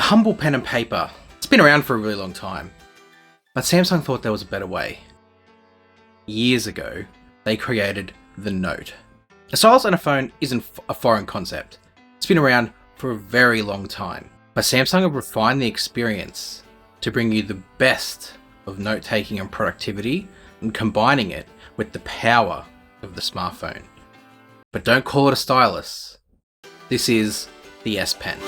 humble pen and paper. It's been around for a really long time, but Samsung thought there was a better way. Years ago, they created the Note. A stylus and a phone isn't a foreign concept. It's been around for a very long time, but Samsung have refined the experience to bring you the best of note-taking and productivity and combining it with the power of the smartphone. But don't call it a stylus. This is the S Pen.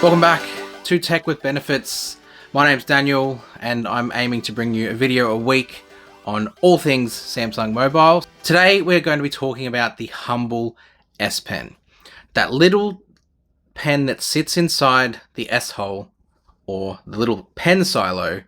Welcome back to Tech with Benefits. My name's Daniel and I'm aiming to bring you a video a week on all things Samsung Mobile. Today we're going to be talking about the humble S Pen. That little pen that sits inside the S hole or the little pen silo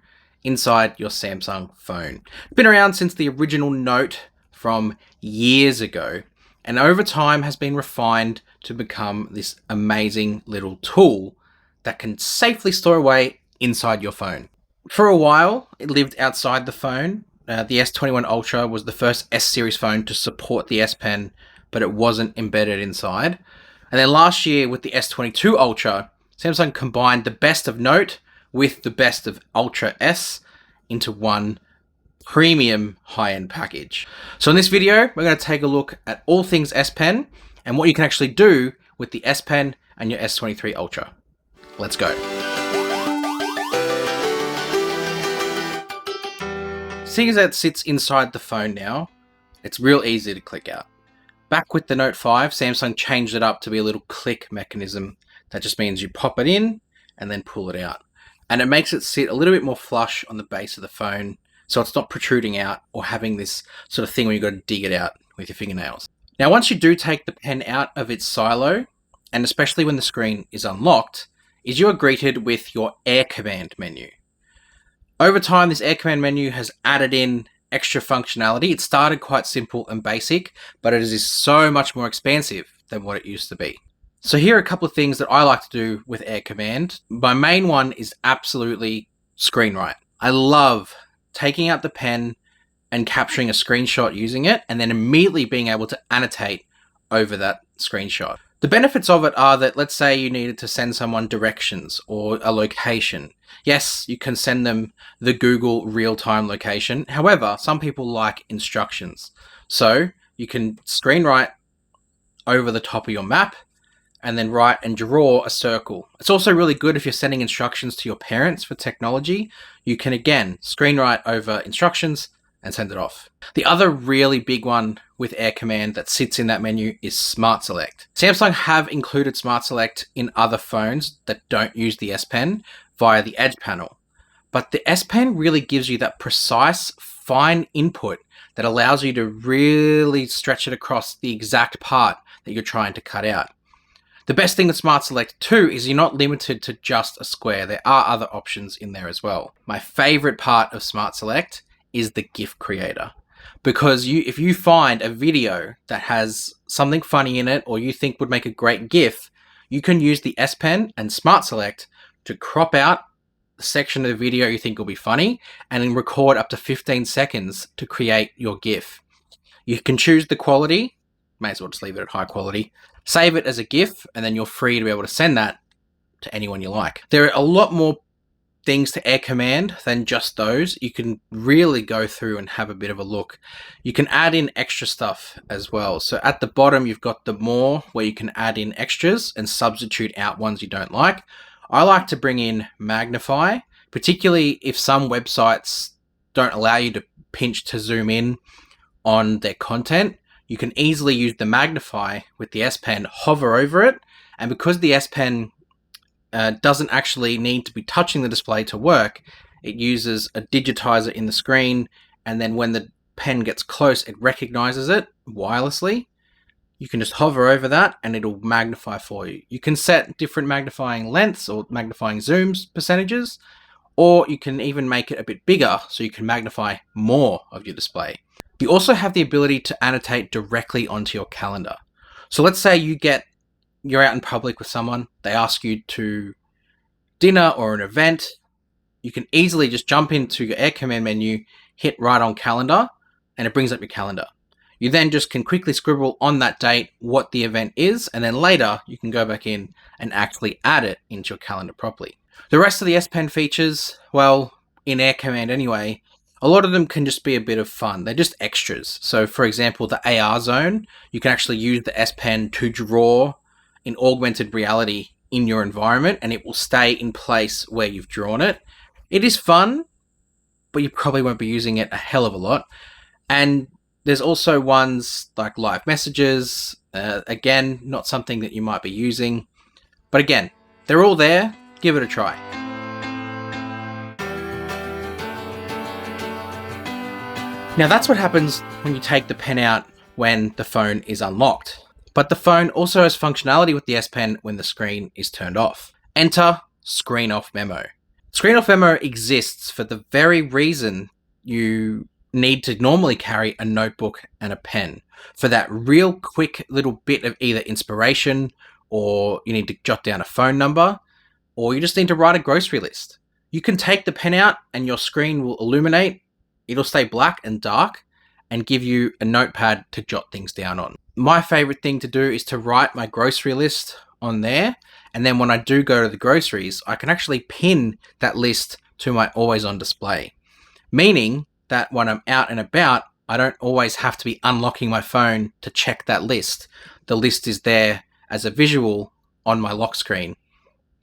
inside your Samsung phone. It's been around since the original Note from years ago and over time has been refined to become this amazing little tool that can safely store away inside your phone. For a while, it lived outside the phone. The S23 Ultra was the first S-series phone to support the S Pen, but it wasn't embedded inside. And then last year with the S22 Ultra, Samsung combined the best of Note with the best of Ultra S into one premium high-end package. So in this video, we're going to take a look at all things S Pen and what you can actually do with the S Pen and your S23 Ultra. Let's go. Seeing as it sits inside the phone now, it's real easy to click out. Back with the Note 5, Samsung changed it up to be a little click mechanism. That just means you pop it in and then pull it out. And it makes it sit a little bit more flush on the base of the phone, so it's not protruding out or having this sort of thing where you've got to dig it out with your fingernails. Now, once you do take the pen out of its silo, and especially when the screen is unlocked, is you are greeted with your Air Command menu. Over time, this Air Command menu has added in extra functionality. It started quite simple and basic, but it is so much more expansive than what it used to be. So here are a couple of things that I like to do with Air Command. My main one is absolutely screen write. I love taking out the pen and capturing a screenshot using it, and then immediately being able to annotate over that screenshot. The benefits of it are that, let's say you needed to send someone directions or a location. Yes, you can send them the Google real-time location. However, some people like instructions. So you can screen write over the top of your map and then write and draw a circle. It's also really good if you're sending instructions to your parents for technology. You can, again, screen write over instructions and send it off. The other really big one with Air Command that sits in that menu is Smart Select. Samsung have included Smart Select in other phones that don't use the S Pen via the Edge panel. But the S Pen really gives you that precise, fine input that allows you to really stretch it across the exact part that you're trying to cut out. The best thing with Smart Select too is you're not limited to just a square. There are other options in there as well. My favorite part of Smart Select is the GIF creator. Because if you find a video that has something funny in it or you think would make a great GIF, you can use the S Pen and Smart Select to crop out the section of the video you think will be funny and then record up to 15 seconds to create your GIF. You can choose the quality, may as well just leave it at high quality, save it as a GIF, and then you're free to be able to send that to anyone you like. There are a lot more things to Air Command than just those. You can really go through and have a bit of a look. You can add in extra stuff as well. So at the bottom, you've got the more where you can add in extras and substitute out ones you don't like. I like to bring in magnify, particularly if some websites don't allow you to pinch to zoom in on their content. You can easily use the magnify with the S Pen, hover over it, and because the S Pen doesn't actually need to be touching the display to work, it uses a digitizer in the screen, and then when the pen gets close, it recognizes it wirelessly. You can just hover over that and it'll magnify for you. You can set different magnifying lengths or magnifying zooms percentages, or you can even make it a bit bigger so you can magnify more of your display. You also have the ability to annotate directly onto your calendar. So let's say you're out in public with someone, they ask you to dinner or an event, you can easily just jump into your Air Command menu, hit right on calendar, and it brings up your calendar. You then just can quickly scribble on that date what the event is, and then later you can go back in and actually add it into your calendar properly. The rest of the S Pen features, well, in Air Command anyway, a lot of them can just be a bit of fun. They're just extras. So for example, the AR zone, you can actually use the S Pen to draw in augmented reality in your environment, and it will stay in place where you've drawn it. It is fun, but you probably won't be using it a hell of a lot. And there's also ones like live messages. Again, not something that you might be using. But again, they're all there. Give it a try. Now that's what happens when you take the pen out when the phone is unlocked. But the phone also has functionality with the S Pen when the screen is turned off. Enter Screen Off Memo. Screen Off Memo exists for the very reason you need to normally carry a notebook and a pen for that real quick little bit of either inspiration, or you need to jot down a phone number, or you just need to write a grocery list. You can take the pen out and your screen will illuminate. It'll stay black and dark and give you a notepad to jot things down on. My favorite thing to do is to write my grocery list on there, and then when I do go to the groceries, I can actually pin that list to my always on display, meaning that when I'm out and about, I don't always have to be unlocking my phone to check that list. The list is there as a visual on my lock screen.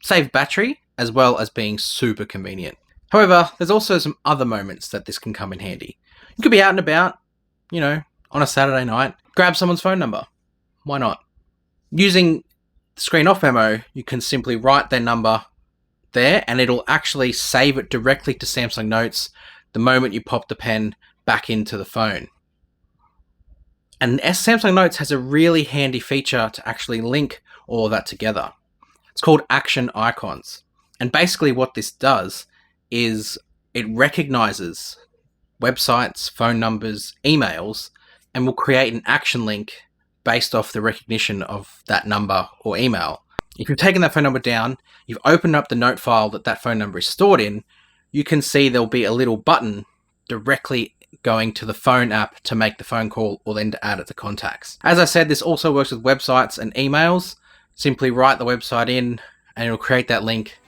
Save battery, as well as being super convenient. However, there's also some other moments that this can come in handy. You could be out and about, on a Saturday night, grab someone's phone number. Why not? Using Screen Off Memo, you can simply write their number there, and it'll actually save it directly to Samsung Notes the moment you pop the pen back into the phone. And Samsung Notes has a really handy feature to actually link all of that together. It's called Action Icons. And basically what this does is it recognizes websites, phone numbers, emails, and will create an action link based off the recognition of that number or email. If you've taken that phone number down, you've opened up the note file that phone number is stored in, you can see there'll be a little button directly going to the phone app to make the phone call or then to add it to contacts. As I said, this also works with websites and emails. Simply write the website in and it'll create that link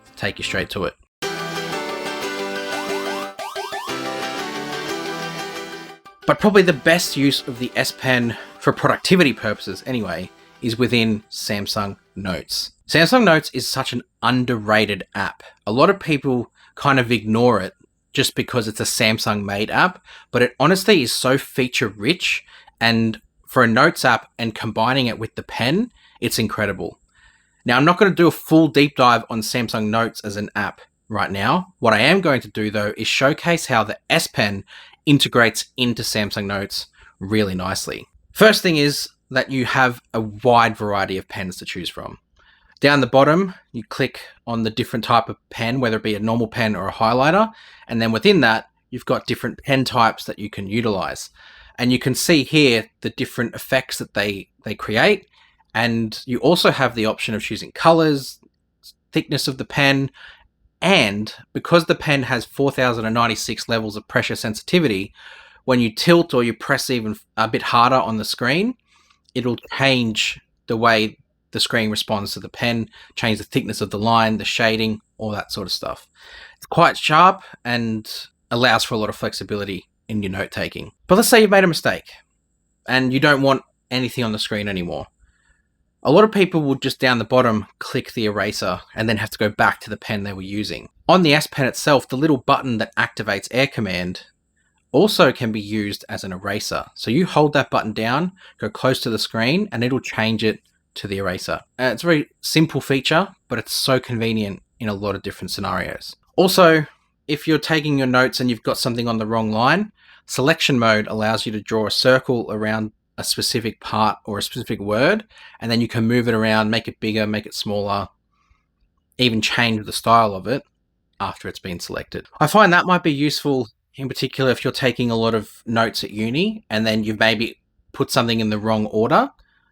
to take you straight to it. But probably the best use of the S Pen for productivity purposes anyway is within Samsung Notes. Samsung Notes is such an underrated app. A lot of people kind of ignore it just because it's a Samsung made app, but it honestly is so feature rich, and for a Notes app and combining it with the pen, it's incredible. Now, I'm not going to do a full deep dive on Samsung Notes as an app right now. What I am going to do though is showcase how the S Pen integrates into Samsung Notes really nicely. First thing is that you have a wide variety of pens to choose from. Down the bottom, you click on the different type of pen, whether it be a normal pen or a highlighter. And then within that, you've got different pen types that you can utilize. And you can see here the different effects that they create. And you also have the option of choosing colors, thickness of the pen, and because the pen has 4096 levels of pressure sensitivity, when you tilt or you press even a bit harder on the screen, it'll change the way the screen responds to the pen, change the thickness of the line, the shading, all that sort of stuff. It's quite sharp and allows for a lot of flexibility in your note taking. But let's say you've made a mistake and you don't want anything on the screen anymore. A lot of people will just down the bottom click the eraser and then have to go back to the pen they were using. On the S Pen itself, the little button that activates Air Command also can be used as an eraser. So you hold that button down, go close to the screen, and it'll change it to the eraser. It's a very simple feature, but it's so convenient in a lot of different scenarios. Also, if you're taking your notes and you've got something on the wrong line, selection mode allows you to draw a circle around a specific part or a specific word, and then you can move it around, make it bigger, make it smaller, even change the style of it after it's been selected. I find that might be useful in particular if you're taking a lot of notes at uni and then you've maybe put something in the wrong order.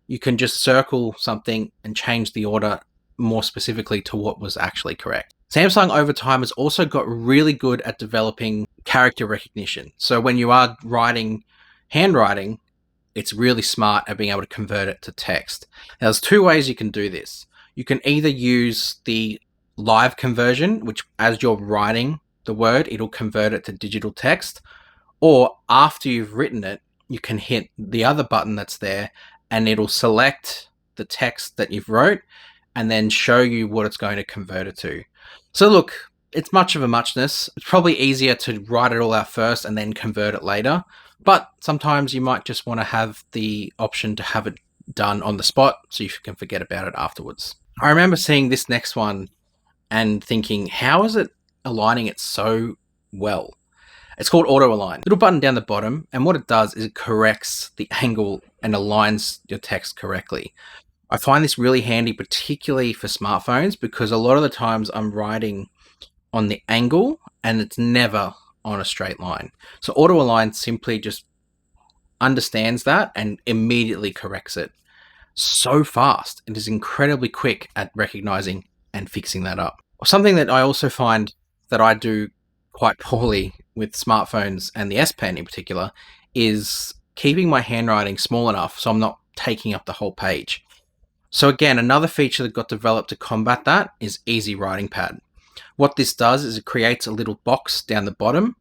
You can just circle something and change the order more specifically to what was actually correct. Samsung over time has also got really good at developing character recognition. So when you are writing handwriting, it's really smart at being able to convert it to text. Now, there's two ways you can do this. You can either use the live conversion, which as you're writing the word, it'll convert it to digital text, or after you've written it, you can hit the other button that's there and it'll select the text that you've wrote and then show you what it's going to convert it to. So look, it's much of a muchness. It's probably easier to write it all out first and then convert it later. But sometimes you might just want to have the option to have it done on the spot so you can forget about it afterwards. I remember seeing this next one and thinking, how is it aligning it so well? It's called Auto Align. Little button down the bottom, and what it does is it corrects the angle and aligns your text correctly. I find this really handy, particularly for smartphones, because a lot of the times I'm writing on the angle and it's never on a straight line. So Auto Align simply just understands that and immediately corrects it. So fast. It is incredibly quick at recognizing and fixing that up. Something that I also find that I do quite poorly with smartphones and the S Pen in particular is keeping my handwriting small enough so I'm not taking up the whole page. So again, another feature that got developed to combat that is Easy Writing Pad. What this does is it creates a little box down the bottom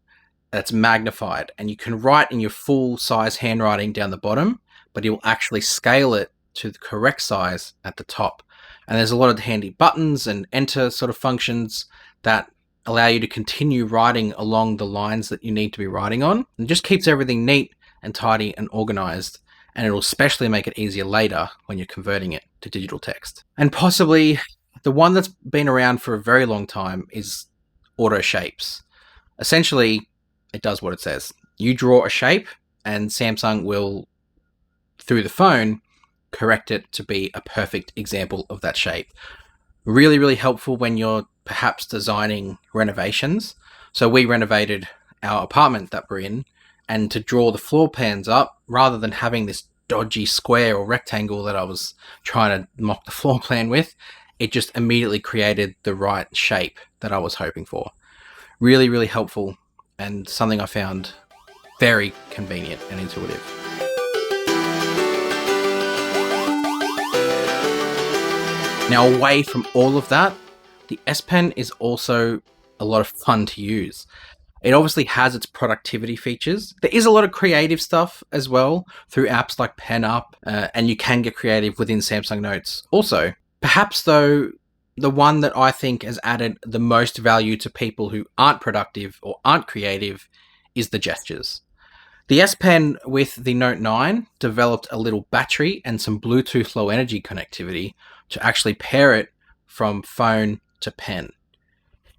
that's magnified, and you can write in your full size handwriting down the bottom, but it will actually scale it to the correct size at the top. And there's a lot of handy buttons and enter sort of functions that allow you to continue writing along the lines that you need to be writing on. It just keeps everything neat and tidy and organized, and it'll especially make it easier later when you're converting it to digital text. And possibly the one that's been around for a very long time is Auto Shapes. Essentially, it does what it says. You draw a shape and Samsung will, through the phone, correct it to be a perfect example of that shape. Really, really helpful when you're perhaps designing renovations. So we renovated our apartment that we're in, and to draw the floor plans up, rather than having this dodgy square or rectangle that I was trying to mock the floor plan with, it just immediately created the right shape that I was hoping for. Really, really helpful, and something I found very convenient and intuitive. Now, away from all of that, the S Pen is also a lot of fun to use. It obviously has its productivity features. There is a lot of creative stuff as well through apps like PenUp, and you can get creative within Samsung Notes. Also, perhaps though, the one that I think has added the most value to people who aren't productive or aren't creative is the gestures. The S Pen with the Note 9 developed a little battery and some Bluetooth low energy connectivity to actually pair it from phone to pen.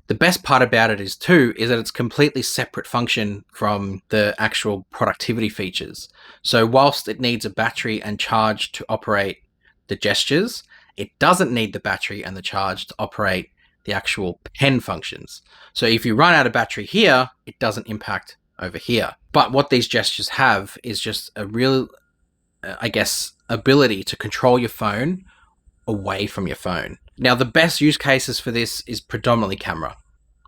The best part about it is that it's completely separate function from the actual productivity features. So whilst it needs a battery and charge to operate the gestures, it doesn't need the battery and the charge to operate the actual pen functions. So if you run out of battery here, it doesn't impact over here. But what these gestures have is just a real, ability to control your phone away from your phone. Now, the best use cases for this is predominantly camera,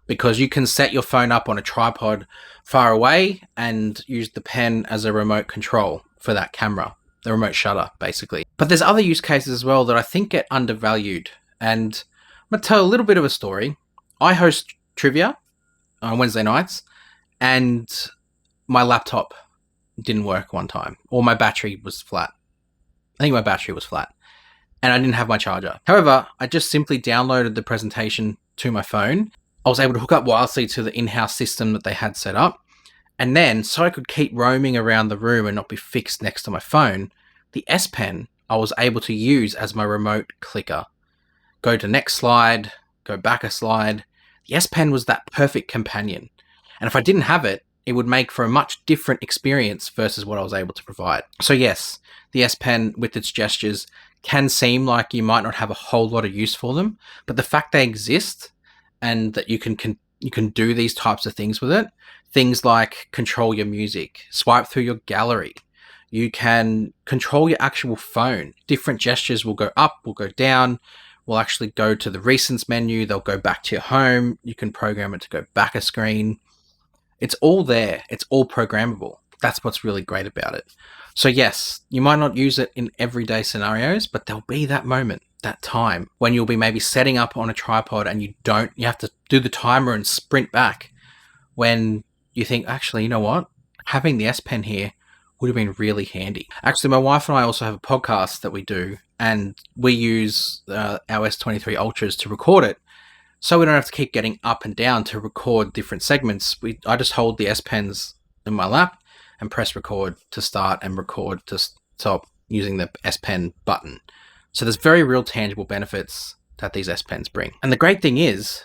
because you can set your phone up on a tripod far away and use the pen as a remote control for that camera, the remote shutter, basically. But there's other use cases as well that I think get undervalued. And I'm going to tell a little bit of a story. I host trivia on Wednesday nights, and my laptop didn't work one time, or my battery was flat. I think my battery was flat, and I didn't have my charger. However, I just simply downloaded the presentation to my phone. I was able to hook up wirelessly to the in-house system that they had set up. And then, so I could keep roaming around the room and not be fixed next to my phone, the S Pen I was able to use as my remote clicker. Go to next slide, go back a slide. The S Pen was that perfect companion. And if I didn't have it, it would make for a much different experience versus what I was able to provide. So yes, the S Pen with its gestures can seem like you might not have a whole lot of use for them, but the fact they exist and that you can do these types of things with it, things like control your music, swipe through your gallery, you can control your actual phone. Different gestures will go up, will go down, will actually go to the recents menu, they'll go back to your home, you can program it to go back a screen. It's all there, it's all programmable. That's what's really great about it. So yes, you might not use it in everyday scenarios, but there'll be that moment, that time when you'll be maybe setting up on a tripod and you have to do the timer and sprint back, when you think, actually, you know what? Having the S Pen here would have been really handy. Actually, my wife and I also have a podcast that we do, and we use our S23 Ultras to record it. So we don't have to keep getting up and down to record different segments. I just hold the S Pens in my lap and press record to start and record to stop using the S Pen button. So there's very real tangible benefits that these S Pens bring. And the great thing is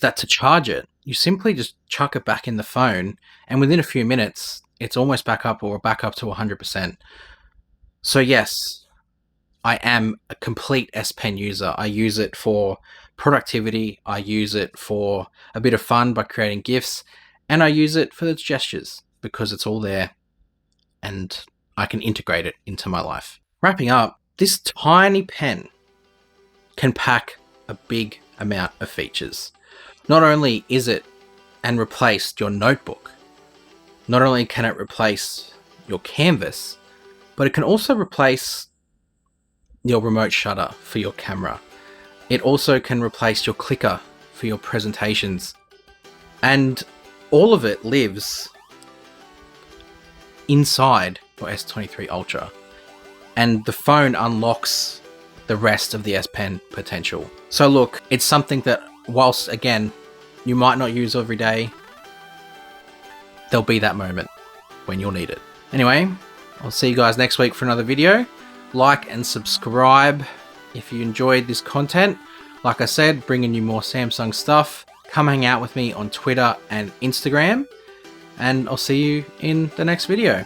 that to charge it, you simply just chuck it back in the phone, and within a few minutes, it's almost back up to 100%. So yes, I am a complete S Pen user. I use it for productivity, I use it for a bit of fun by creating GIFs, and I use it for the gestures because it's all there and I can integrate it into my life. Wrapping up, this tiny pen can pack a big amount of features. Not only is it and replaced your notebook, not only can it replace your canvas, but it can also replace your remote shutter for your camera. It also can replace your clicker for your presentations. And all of it lives inside your S23 Ultra. And the phone unlocks the rest of the S Pen potential. So look, it's something that, whilst again, you might not use every day, there'll be that moment when you'll need it. Anyway, I'll see you guys next week for another video. Like and subscribe if you enjoyed this content. Like I said, bringing you more Samsung stuff. Come hang out with me on Twitter and Instagram, and I'll see you in the next video.